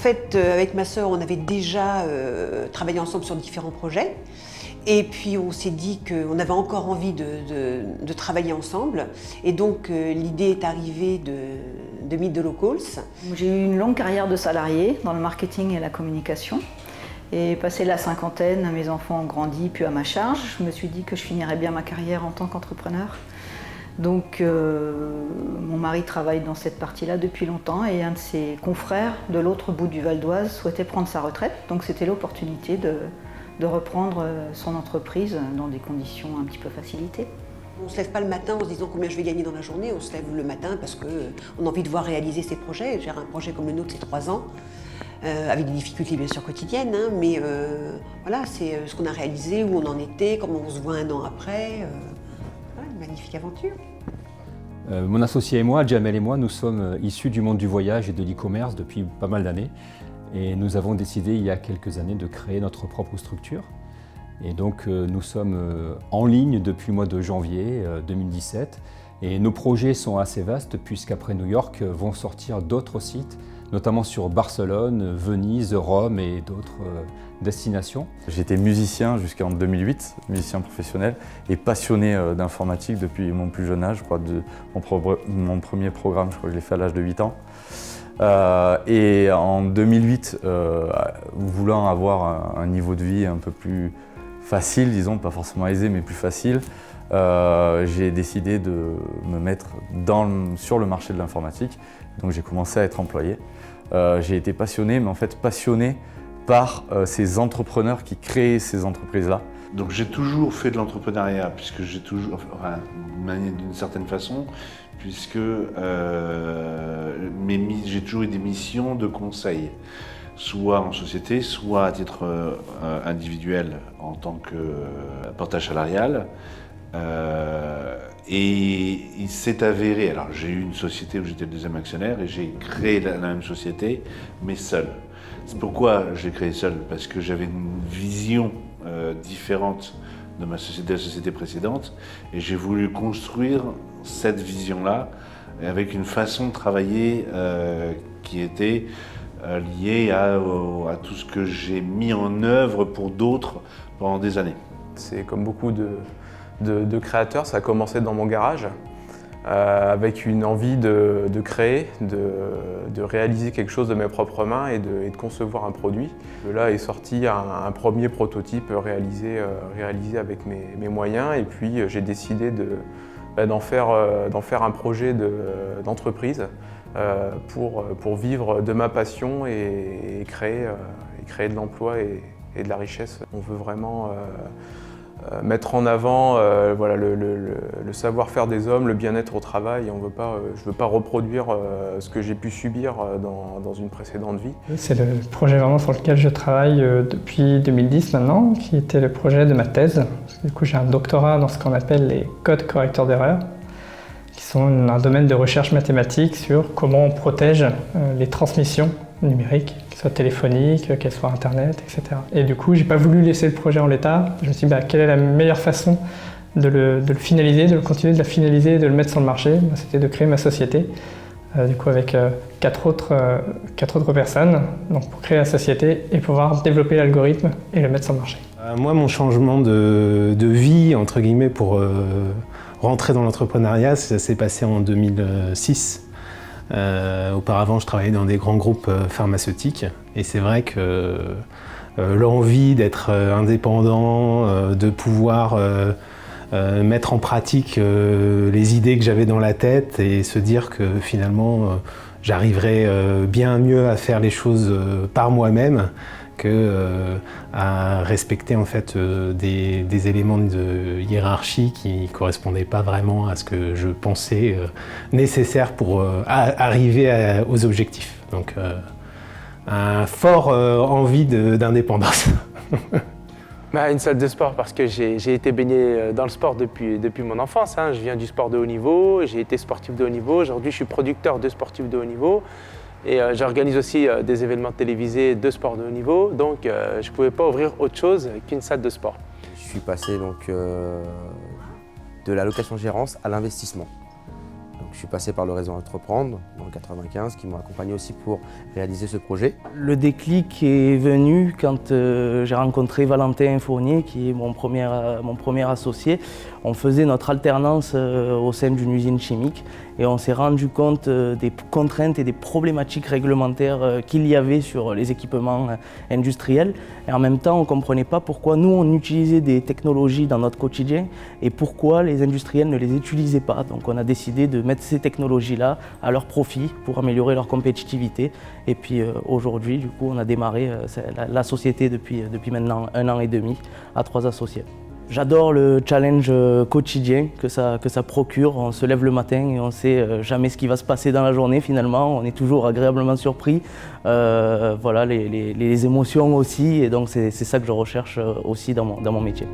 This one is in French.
fait, avec ma sœur, on avait déjà travaillé ensemble sur différents projets. Et puis on s'est dit qu'on avait encore envie de travailler ensemble. Et donc l'idée est arrivée de Meet the Locals. J'ai eu une longue carrière de salarié dans le marketing et la communication. Et passé la cinquantaine, mes enfants ont grandi, puis à ma charge. Je me suis dit que je finirais bien ma carrière en tant qu'entrepreneur. Donc mon mari travaille dans cette partie-là depuis longtemps et un de ses confrères de l'autre bout du Val d'Oise souhaitait prendre sa retraite. Donc c'était l'opportunité de reprendre son entreprise dans des conditions un petit peu facilitées. On ne se lève pas le matin en se disant combien je vais gagner dans la journée, on se lève le matin parce qu'on a envie de voir réaliser ses projets. Gérer un projet comme le nôtre, c'est 3 ans, avec des difficultés bien sûr quotidiennes, hein, mais voilà, c'est ce qu'on a réalisé, où on en était, comment on se voit 1 an après. Voilà, une magnifique aventure. Mon associé et moi, Jamel et moi, nous sommes issus du monde du voyage et de l'e-commerce depuis pas mal d'années. Et nous avons décidé il y a quelques années de créer notre propre structure. Et donc nous sommes en ligne depuis le mois de janvier 2017. Et nos projets sont assez vastes puisqu'après New York vont sortir d'autres sites, notamment sur Barcelone, Venise, Rome et d'autres destinations. J'étais musicien jusqu'en 2008, musicien professionnel et passionné d'informatique depuis mon plus jeune âge. Je crois mon premier programme, je crois que je l'ai fait à l'âge de 8 ans. Et en 2008, voulant avoir un niveau de vie un peu plus facile, disons, pas forcément aisé, mais plus facile, j'ai décidé de me mettre sur le marché de l'informatique. Donc j'ai commencé à être employé. J'ai été passionné, mais en fait passionné par ces entrepreneurs qui créent ces entreprises-là. Donc j'ai toujours fait de l'entrepreneuriat, puisque j'ai toujours, enfin, d'une certaine façon, puisque j'ai toujours eu des missions de conseil, soit en société, soit à titre individuel en tant que portage salarial. Et il s'est avéré, alors j'ai eu une société où j'étais le deuxième actionnaire et j'ai créé la même société, mais seul. C'est pourquoi j'ai créé seul, parce que j'avais une vision différente de la société précédente et j'ai voulu construire cette vision-là avec une façon de travailler qui était liée à tout ce que j'ai mis en œuvre pour d'autres pendant des années. C'est comme beaucoup de créateurs, ça a commencé dans mon garage avec une envie de créer, de réaliser quelque chose de mes propres mains et de concevoir un produit. De là est sorti un premier prototype réalisé avec mes moyens et puis j'ai décidé d'en faire un projet d'entreprise pour vivre de ma passion et créer de l'emploi et de la richesse. On veut vraiment mettre en avant voilà, le savoir-faire des hommes, le bien-être au travail. Je ne veux pas reproduire ce que j'ai pu subir dans une précédente vie. C'est le projet vraiment sur lequel je travaille depuis 2010 maintenant, qui était le projet de ma thèse. Du coup, j'ai un doctorat dans ce qu'on appelle les codes correcteurs d'erreurs, qui sont un domaine de recherche mathématique sur comment on protège les transmissions numériques, qu'elles soient téléphoniques, qu'elles soient Internet, etc. Et du coup, j'ai pas voulu laisser le projet en l'état. Je me suis dit, quelle est la meilleure façon de le finaliser, de le continuer, de la finaliser, de le mettre sur le marché. C'était de créer ma société, du coup avec 4 autres personnes, donc pour créer la société et pouvoir développer l'algorithme et le mettre sur le marché. Moi, mon changement de vie, entre guillemets, pour rentrer dans l'entrepreneuriat, ça s'est passé en 2006. Auparavant, je travaillais dans des grands groupes pharmaceutiques et c'est vrai que l'envie d'être indépendant, de pouvoir mettre en pratique les idées que j'avais dans la tête et se dire que finalement j'arriverais bien mieux à faire les choses par moi-même à respecter en fait des éléments de hiérarchie qui ne correspondaient pas vraiment à ce que je pensais nécessaire pour arriver aux objectifs. Donc un fort envie d'indépendance. Une salle de sport parce que j'ai été baigné dans le sport depuis mon enfance. Je viens du sport de haut niveau, j'ai été sportif de haut niveau. Aujourd'hui, je suis producteur de sportifs de haut niveau. Et j'organise aussi des événements télévisés de sport de haut niveau, donc je ne pouvais pas ouvrir autre chose qu'une salle de sport. Je suis passé donc, de la location-gérance à l'investissement. Donc Je suis passé par le réseau Entreprendre dans le 95 qui m'ont accompagné aussi pour réaliser ce projet. Le déclic est venu quand j'ai rencontré Valentin Fournier qui est mon premier associé. On faisait notre alternance au sein d'une usine chimique et on s'est rendu compte des contraintes et des problématiques réglementaires qu'il y avait sur les équipements industriels. Et en même temps, on ne comprenait pas pourquoi nous, on utilisait des technologies dans notre quotidien et pourquoi les industriels ne les utilisaient pas. Donc on a décidé de mettre ces technologies-là à leur profit pour améliorer leur compétitivité. Et puis aujourd'hui, du coup, on a démarré la société depuis maintenant 1 an et demi à 3 associés. J'adore le challenge quotidien que ça procure. On se lève le matin et on ne sait jamais ce qui va se passer dans la journée finalement. On est toujours agréablement surpris. Voilà, les émotions aussi. Et donc c'est ça que je recherche aussi dans mon métier.